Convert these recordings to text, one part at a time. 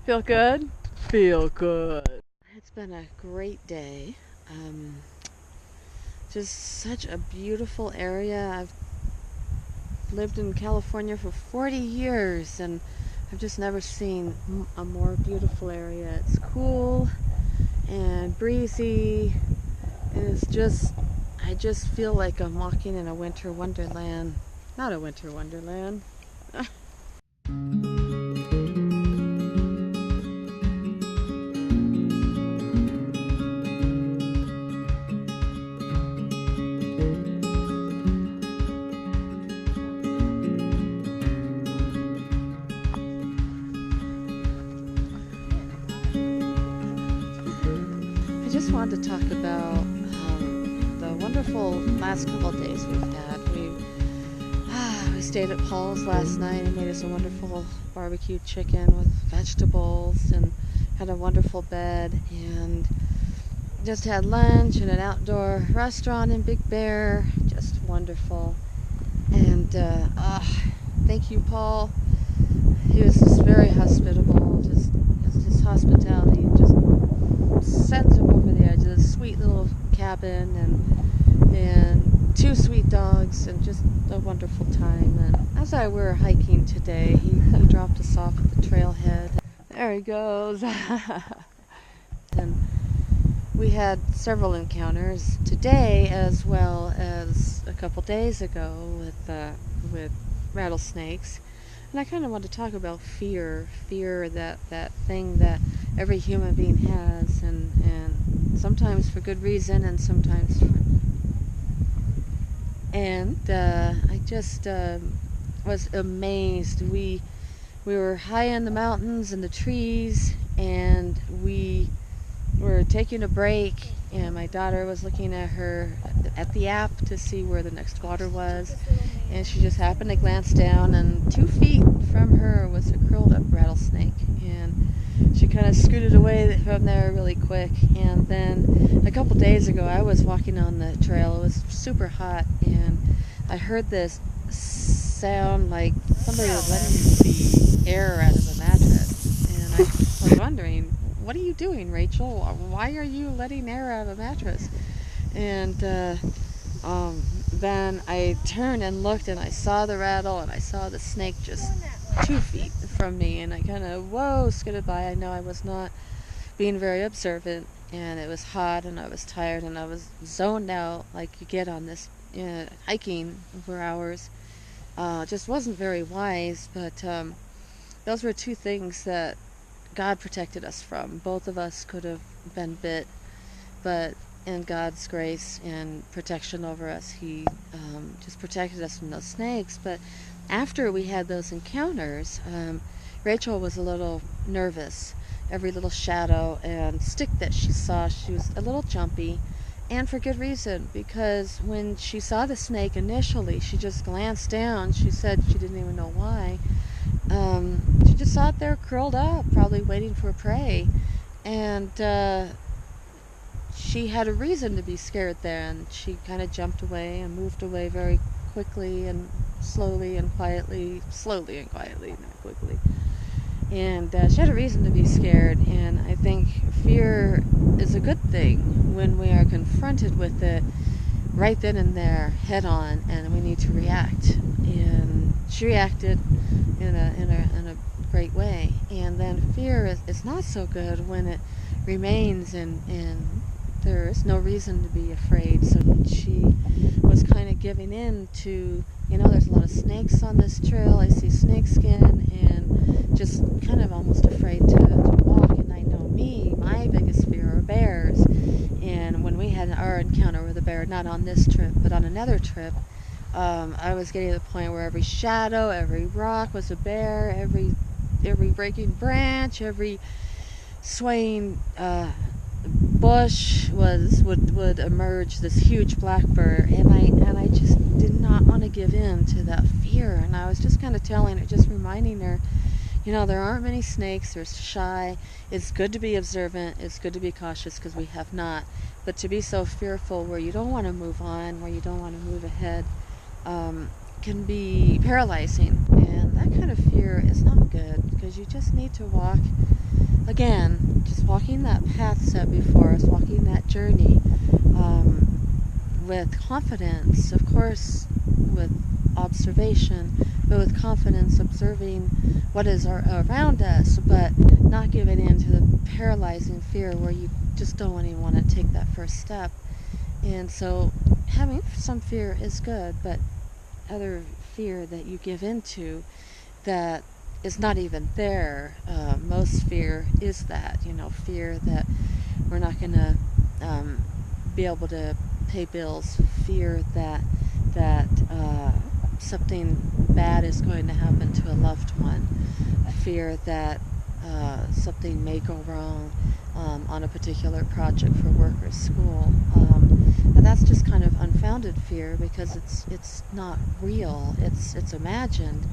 Feel good? Feel good. It's been a great day. Just such a beautiful area. I've lived in California for 40 years and I've just never seen a more beautiful area. It's cool and breezy. I just feel like I'm walking in a winter wonderland. Not a winter wonderland. I just wanted to talk about the wonderful last couple of days we've had. We stayed at Paul's last night and made us a wonderful barbecued chicken with vegetables and had a wonderful bed and just had lunch at an outdoor restaurant in Big Bear. Just wonderful. And thank you, Paul. He was just very hospitable. Just his hospitality just sends him over the edge of this sweet little cabin and two sweet dogs and just a wonderful time. And as I were hiking today, he dropped us off at the trailhead. There he goes. And we had several encounters today as well as a couple days ago with rattlesnakes. And I kind of want to talk about fear, that thing that every human being has, and sometimes for good reason, and sometimes I just was amazed. We were high in the mountains and the trees, and we were taking a break, and my daughter was looking at the app to see where the next water was, and she just happened to glance down, and 2 feet from her was a curled up rattlesnake, and she kind of scooted away from there really quick. And then a couple days ago I was walking on the trail. It was super hot, and I heard this sound like somebody was letting the air out of a mattress, and I was wondering, what are you doing, Rachel? Why are you letting air out of a mattress? And then I turned and looked, and I saw the rattle, and I saw the snake just 2 feet from me, and I kind of skidded by. I know I was not being very observant, and it was hot, and I was tired, and I was zoned out like you get on this hiking for hours. Just wasn't very wise, but those were 2 things that God protected us from. Both of us could have been bit, but in God's grace and protection over us, He just protected us from those snakes. But after we had those encounters, Rachel was a little nervous. Every little shadow and stick that she saw, she was a little jumpy, and for good reason, because when she saw the snake initially, she just glanced down. She said she didn't even know why. She just saw it there curled up, probably waiting for prey, and she had a reason to be scared there, and she kind of jumped away and moved away very quickly and slowly and quietly, not quickly. And she had a reason to be scared, and I think fear is a good thing when we are confronted with it right then and there, head on, and we need to react. And she reacted in a great way. And then fear is not so good when it remains and there is no reason to be afraid. So she was kind of giving in to, there's a lot of snakes on this trail. I see snake skin, and just kind of almost afraid to walk. And I know my biggest fear are bears. And when we had our encounter with a bear, not on this trip, but on another trip, I was getting to the point where every shadow, every rock was a bear, every breaking branch, every swaying bush would emerge this huge black bear, and I just did not want to give in to that fear. And I was just kind of telling her, just reminding her, there aren't many snakes. They're shy. It's good to be observant. It's good to be cautious, because we have not. But to be so fearful where you don't want to move on, where you don't want to move ahead, can be paralyzing. And that kind of fear is not good, because you just need to walk, again, just walking that path set before us, walking that journey with confidence, of course, with observation, but with confidence, observing what is around us, but not giving in to the paralyzing fear where you just don't even want to take that first step. And so having some fear is good, but other fear that you give into that is not even there. Most fear is that, fear that we're not going to be able to pay bills, fear that something bad is going to happen to a loved one, fear that something may go wrong on a particular project for work or school. And that's just kind of unfounded fear, because it's not real, it's imagined,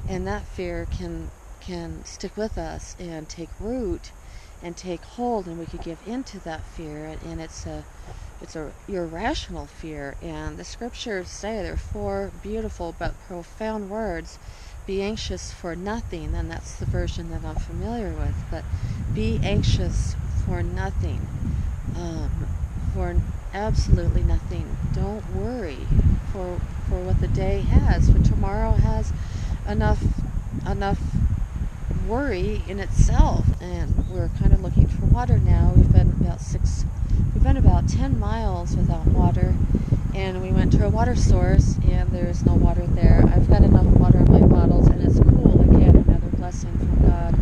and that fear can stick with us and take root and take hold, and we could give into that fear, and it's a irrational fear. And the scriptures say there are 4 beautiful but profound words: be anxious for nothing, and that's the version that I'm familiar with, but be anxious for nothing, for absolutely nothing. Don't worry for what the day has, for tomorrow has enough worry in itself. And we're kind of looking for water now. We've been about 10 miles without water, and we went to a water source and there's no water there. I've got enough water in my bottles, and it's cool. Again, another blessing from God.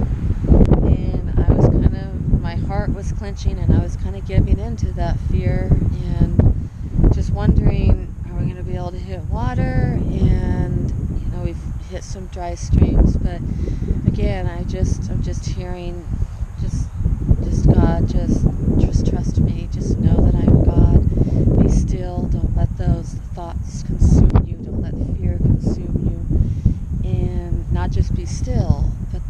And my heart was clenching, and I was kind of giving into that fear and just wondering, are we going to be able to hit water? And we've hit some dry streams, but again, I'm just hearing, just God, just trust me, just know that I'm God. Be still, don't let those thoughts consume you, don't let fear consume you, and not just be still, but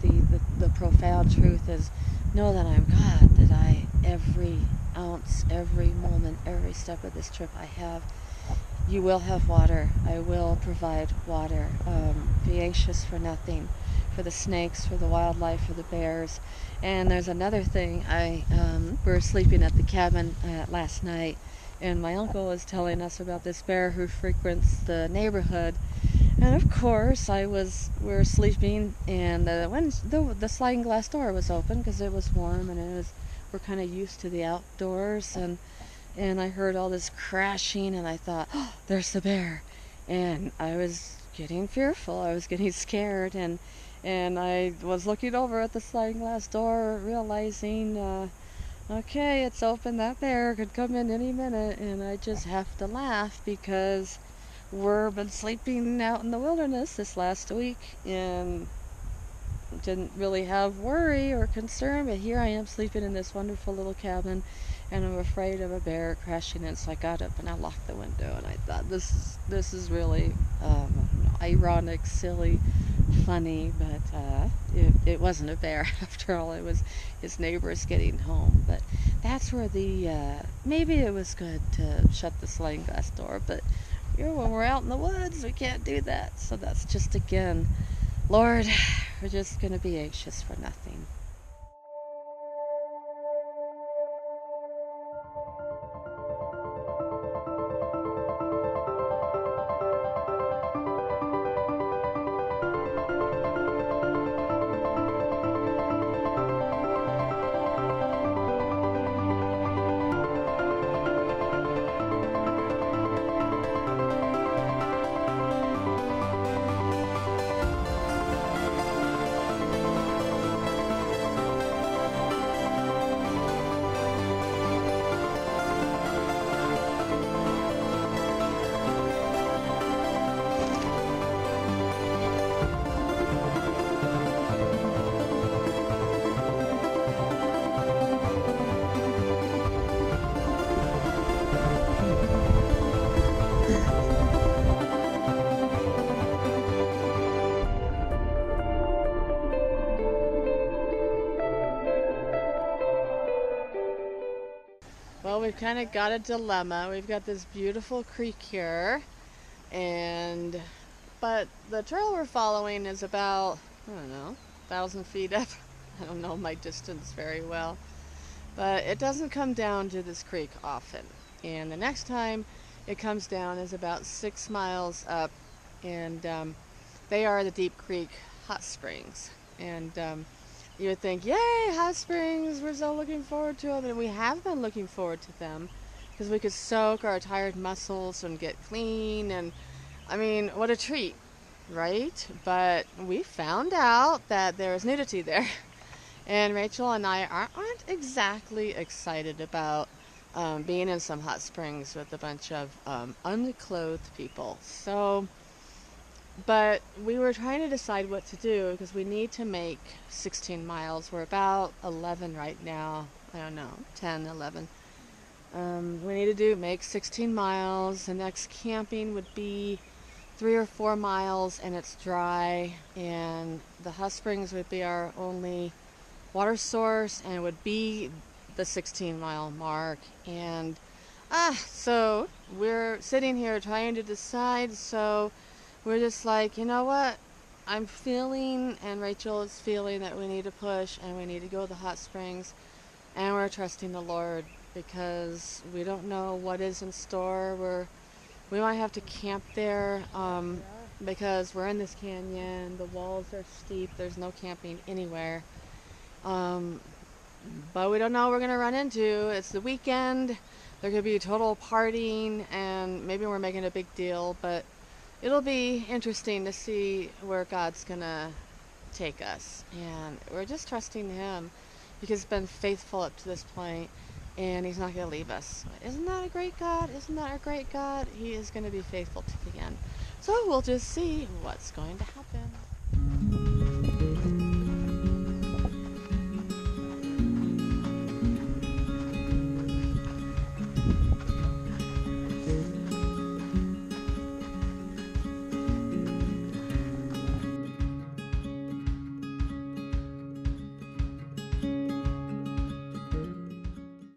the profound truth is, know that I'm God, that every ounce, every moment, every step of this trip you will have water. I will provide water. Be anxious for nothing, for the snakes, for the wildlife, for the bears. And there's another thing. We were sleeping at the cabin last night, and my uncle was telling us about this bear who frequents the neighborhood. And of course, we were sleeping, and the sliding glass door was open because it was warm, and we're kind of used to the outdoors, and I heard all this crashing, and I thought, oh, there's the bear. And I was getting fearful. I was getting scared, and I was looking over at the sliding glass door, realizing, okay, it's open. That bear could come in any minute, and I just have to laugh, because we've been sleeping out in the wilderness this last week and didn't really have worry or concern, but here I am sleeping in this wonderful little cabin, and I'm afraid of a bear crashing in. So I got up and I locked the window, and I thought, this is really ironic, silly, funny, but it wasn't a bear after all. It was his neighbors getting home. But that's where maybe it was good to shut the sliding glass door, but when we're out in the woods, we can't do that. So that's just, again, Lord, we're just going to be anxious for nothing. Well, we've kind of got a dilemma. We've got this beautiful creek here, and but the trail we're following is about, I don't know, 1,000 feet up. I don't know my distance very well. But it doesn't come down to this creek often. And the next time it comes down is about 6 miles up, and they are the Deep Creek hot springs. And you would think, yay, hot springs, we're so looking forward to them. And we have been looking forward to them because we could soak our tired muscles and get clean. And I mean, what a treat, right? But we found out that there is nudity there. And Rachel and I aren't exactly excited about being in some hot springs with a bunch of unclothed people. So, but we were trying to decide what to do because we need to make 16 miles. We're about 11 right now. I don't know, 10, 11. We need to make 16 miles. The next camping would be 3 or 4 miles, and it's dry. And the hot springs would be our only water source, and it would be the 16-mile mark. And so we're sitting here trying to decide. So we're just like, you know what, I'm feeling, and Rachel is feeling, that we need to push and we need to go to the hot springs, and we're trusting the Lord because we don't know what is in store. We might have to camp there because we're in this canyon. The walls are steep. There's no camping anywhere. But we don't know what we're going to run into. It's the weekend. There could be total partying, and maybe we're making a big deal, but it'll be interesting to see where God's going to take us. And we're just trusting Him because He's been faithful up to this point, and He's not going to leave us. Isn't that a great God? Isn't that a great God? He is going to be faithful to the end. So we'll just see what's going to happen.